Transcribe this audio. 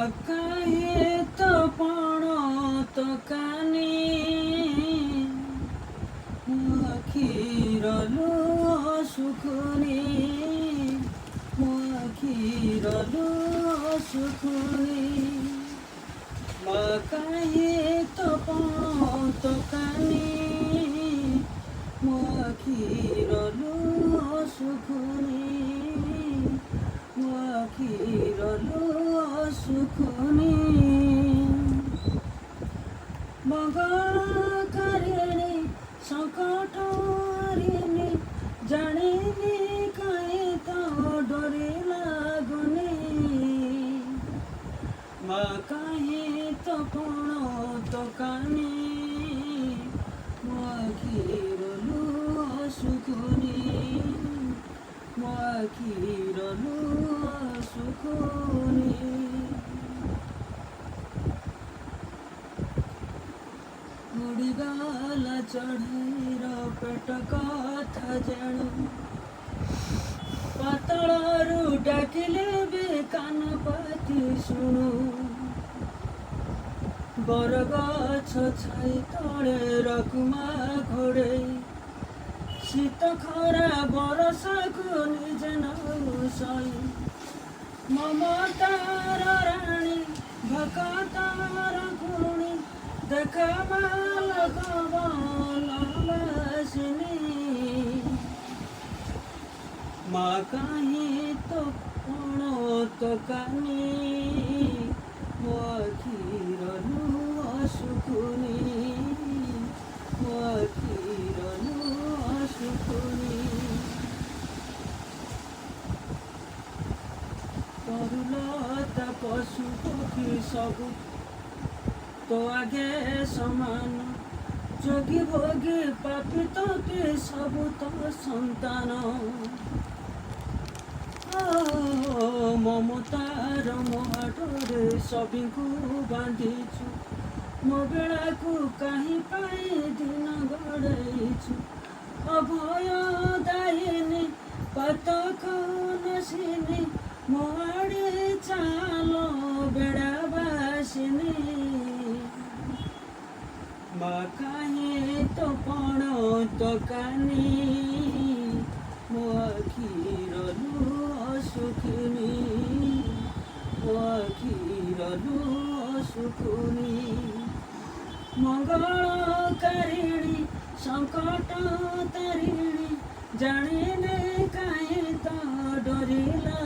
काहे तो पणो तो कानी आखिरलो सुखनी आखिरलो सुखनी काहे तो पणो तो कानी आखिरलो सुखनी आखिरलो सुखनी मंगलकारिणी संकटहारिणी जानिनी काहे तो डोरी लागुनी काहे तो पणो तो कानी आखिरलो सुखनी आखिरलो सुखनी उड़ीगला चढ़ईर पेट कथा जाणु पातळरू डाकिले भी कान पाती शुणु बरगछ छाई तले रकुमा घोड़े शीत खरा बरसा को निज नई ममतार राणी भकतार गुणी देखा माल गवनवासिनी माँ काहे तो पणो तो कानी आखिरलो सुखनी आखिरलो सुखनी तरुलता पशु पक्षी सबु तो आगे समान जोगी भोगी पापी तो के सबु तो संतान ममतार मोहाटरे सबीको बांधिछु मो बेलाको काहे पाई दिन गड़ाइछु अभय दाहिनी पातक नसिनी मो आड़े चालो बेड़ाबासिनी माँ काहे तो पणो तो कानी आखिरलो सुखनी आखिरलो सुखनी मंगलकारिणी संकटहारिणी जानिने काहे तो डोरिला